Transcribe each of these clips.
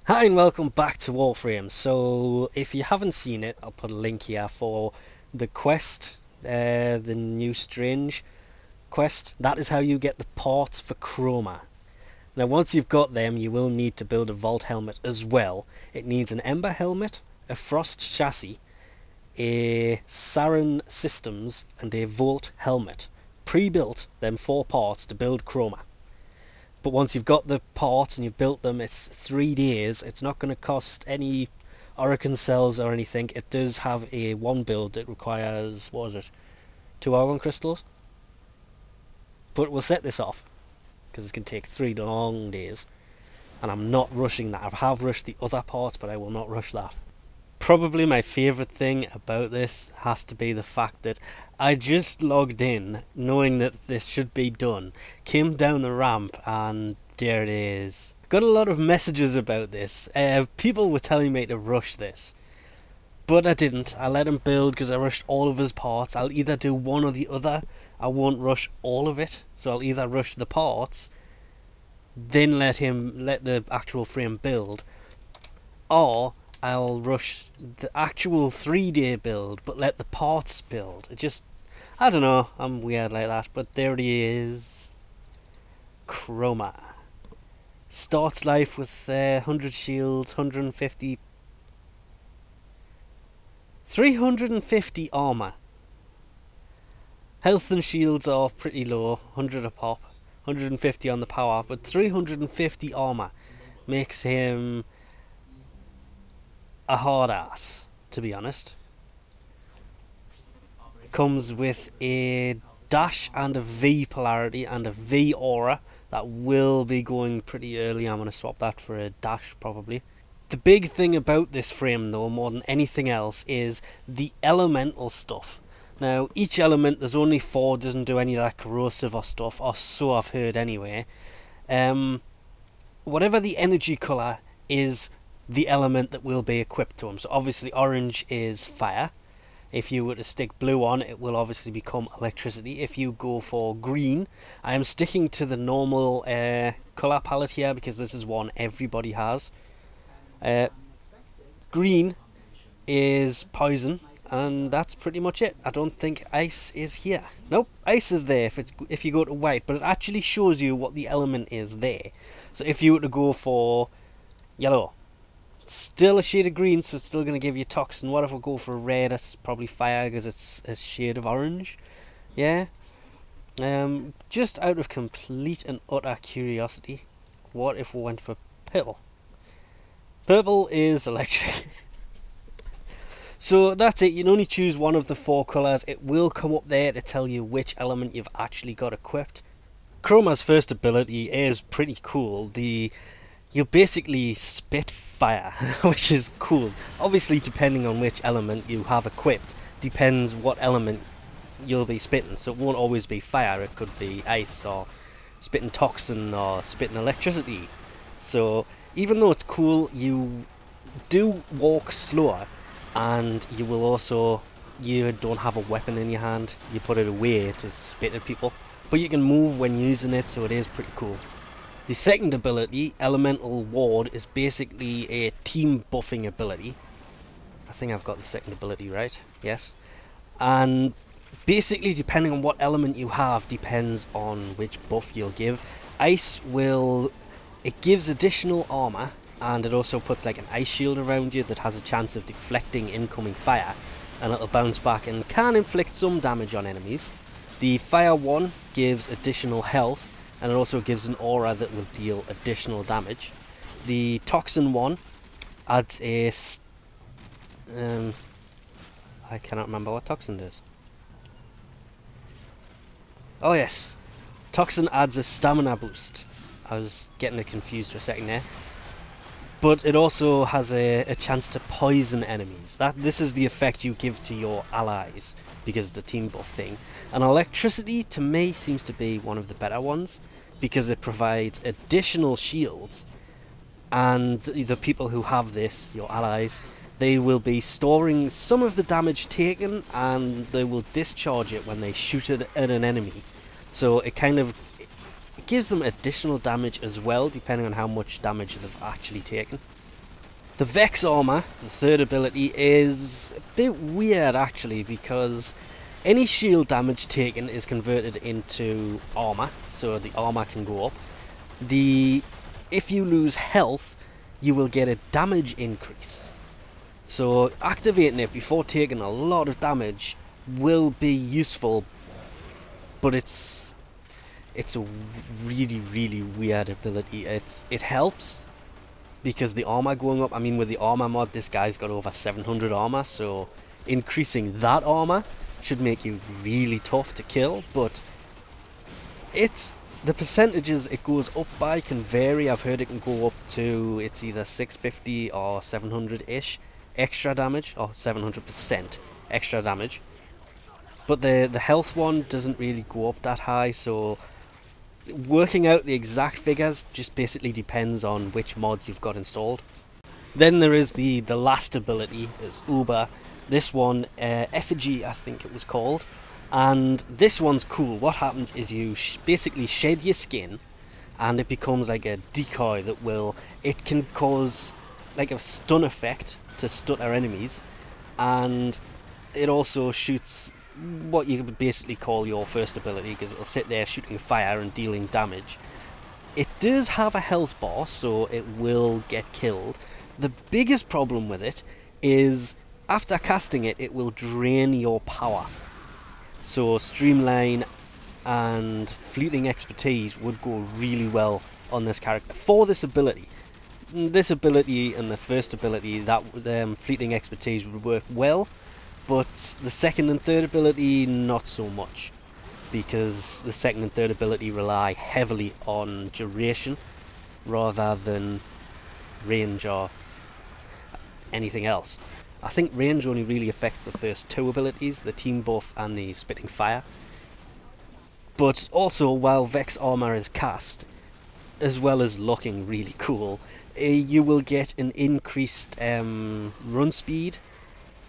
Hi and welcome back to Warframe. So if you haven't seen it, I'll put a link here for the quest, the new strange quest. That is how you get the parts for Chroma. Now once you've got them, you will need to build a vault helmet as well. It needs an ember helmet, a frost chassis, a saryn systems and a vault helmet. Pre-built them 4 parts to build Chroma. But once you've got the parts and you've built them, it's 3 days. It's not going to cost any Oracle cells or anything. It does have a one build that requires, what was it, 2 Argon crystals? But we'll set this off, because it's going to take 3 long days. And I'm not rushing that. I have rushed the other parts, but I will not rush that. Probably my favourite thing about this has to be the fact that I just logged in knowing that this should be done, came down the ramp and there it is. Got a lot of messages about this. People were telling me to rush this, but I didn't. I let him build because I rushed all of his parts. I'll either do one or the other. I won't rush all of it, so I'll either rush the parts, then let the actual frame build, or I'll rush the actual 3-day build but let the parts build. It just, I don't know, I'm weird like that. But there he is, Chroma. Starts life with 100 shields, 150, 350 armor. Health and shields are pretty low, 100 a pop, 150 on the power, but 350 armor makes him a hard ass, to be honest. Comes with a dash and a V polarity and a V aura that will be going pretty early. I'm going to swap that for a dash probably. The big thing about this frame though, more than anything else, is the elemental stuff. Now each element, there's only 4, doesn't do any of that corrosive or stuff, or so I've heard anyway. Whatever the energy colour is the element that will be equipped to him. So obviously orange is fire. If you were to stick blue on, it will obviously become electricity. If you go for green, I am sticking to the normal colour palette here because this is one everybody has. Green is poison, and that's pretty much it. I don't think ice is here. Nope, ice is there if you go to white, but it actually shows you what the element is there. So if you were to go for yellow, still a shade of green, so it's still going to give you toxin. What if we go for red? That's probably fire because it's a shade of orange. Yeah. Just out of complete and utter curiosity, what if we went for purple? Purple is electric. So that's it. You can only choose one of the 4 colours. It will come up there to tell you which element you've actually got equipped. Chroma's first ability is pretty cool. You basically spit fire, which is cool. Obviously, depending on which element you have equipped, depends what element you'll be spitting. So it won't always be fire, it could be ice, or spitting toxin, or spitting electricity. So even though it's cool, you do walk slower, and you will also, you don't have a weapon in your hand. You put it away to spit at people. But you can move when using it, so it is pretty cool. The second ability, Elemental Ward, is basically a team buffing ability. I think I've got the second ability right, yes. And basically, depending on what element you have, depends on which buff you'll give. Ice it gives additional armor, and it also puts like an ice shield around you that has a chance of deflecting incoming fire, and it'll bounce back and can inflict some damage on enemies. The fire one gives additional health, and it also gives an aura that will deal additional damage. The toxin one adds a I cannot remember what toxin does. Oh yes, toxin adds a stamina boost. I was getting it confused for a second there. But it also has a chance to poison enemies. This is the effect you give to your allies because it's the team buff thing. And electricity to me seems to be one of the better ones, because it provides additional shields, and the people who have this, your allies, they will be storing some of the damage taken, and they will discharge it when they shoot it at an enemy. So it gives them additional damage as well, depending on how much damage they've actually taken. The Vex Armor, the third ability, is a bit weird actually, because any shield damage taken is converted into armor, so the armor can go up. If you lose health, you will get a damage increase. So activating it before taking a lot of damage will be useful, but it's a really weird ability. It helps because the armor going up. I mean, with the armor mod, this guy's got over 700 armor, so increasing that armor should make you really tough to kill. But the percentages it goes up by can vary. I've heard it can go up to, it's either 650 or 700-ish extra damage, or 700% extra damage. But the health one doesn't really go up that high, so working out the exact figures just basically depends on which mods you've got installed. Then there is the last ability, is Uber. This one, Effigy I think it was called, and this one's cool. What happens is you basically shed your skin and it becomes like a decoy it can cause like a stun effect to stutter enemies, and it also shoots what you would basically call your first ability, because it'll sit there shooting fire and dealing damage. It does have a health bar, so it will get killed. The biggest problem with it is after casting it, it will drain your power. So Streamline and Fleeting Expertise would go really well on this character for this ability. This ability and the first ability, that Fleeting Expertise would work well, but the second and third ability not so much, because the second and third ability rely heavily on duration rather than range or anything else. I think range only really affects the first two abilities, the team buff and the spitting fire. But also, while Vex Armor is cast, as well as looking really cool, you will get an increased run speed,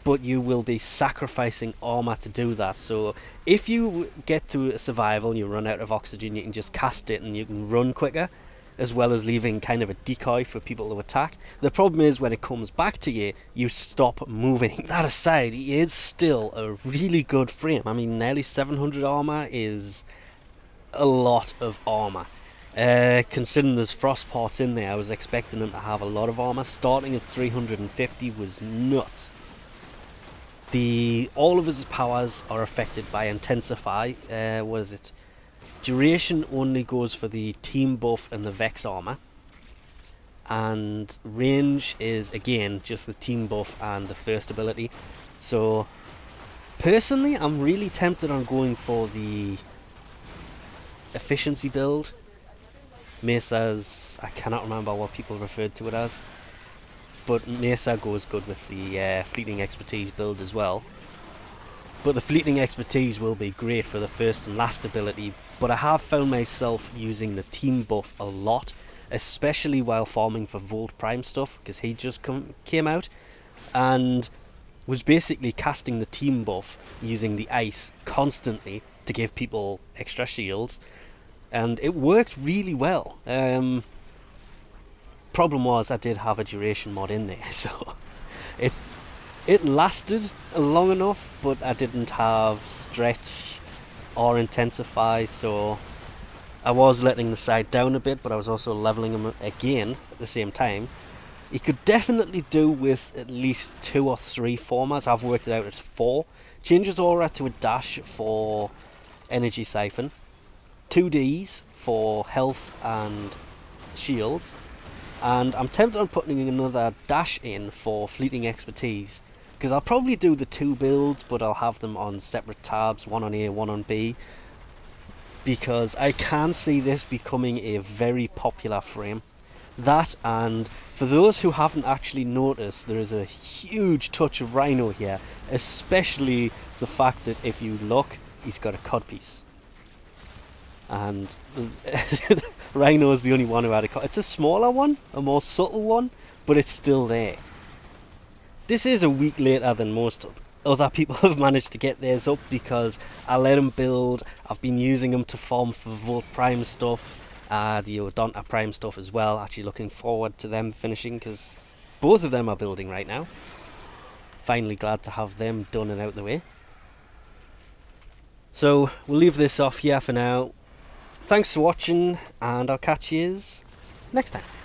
but you will be sacrificing armor to do that. So if you get to a survival and you run out of oxygen, you can just cast it and you can run quicker, as well as leaving kind of a decoy for people to attack. The problem is when it comes back to you, you stop moving. That aside, he is still a really good frame. I mean, nearly 700 armor is a lot of armor. Considering there's frost parts in there, I was expecting him to have a lot of armor. Starting at 350 was nuts. All of his powers are affected by Intensify. Was it? Duration only goes for the team buff and the Vex Armor, and range is again just the team buff and the first ability. So personally, I'm really tempted on going for the efficiency build. Mesa's, I cannot remember what people referred to it as, but Mesa goes good with the Fleeting Expertise build as well. But the Fleeting Expertise will be great for the first and last ability, but I have found myself using the team buff a lot, especially while farming for Volt Prime stuff, because he just came out and was basically casting the team buff using the ice constantly to give people extra shields, and it worked really well. Problem was I did have a duration mod in there, so it lasted long enough, but I didn't have stretch or intensify, so I was letting the side down a bit, but I was also leveling him again at the same time. You could definitely do with at least 2 or 3 formers. I've worked it out as 4. Changes aura to a dash for energy siphon, 2 Ds for health and shields, and I'm tempted on putting another dash in for Fleeting Expertise, because I'll probably do the 2 builds, but I'll have them on separate tabs, one on A, one on B, because I can see this becoming a very popular frame. That, and for those who haven't actually noticed, there is a huge touch of Rhino here, especially the fact that if you look, he's got a codpiece. And Rhino is the only one who had a cod. It's a smaller one, a more subtle one, but it's still there. This is a week later than most other people have managed to get theirs up, because I let them build. I've been using them to farm for Volt Prime stuff, the Odonta Prime stuff as well. Actually looking forward to them finishing, because both of them are building right now. Finally glad to have them done and out the way. So we'll leave this off here for now. Thanks for watching, and I'll catch you next time.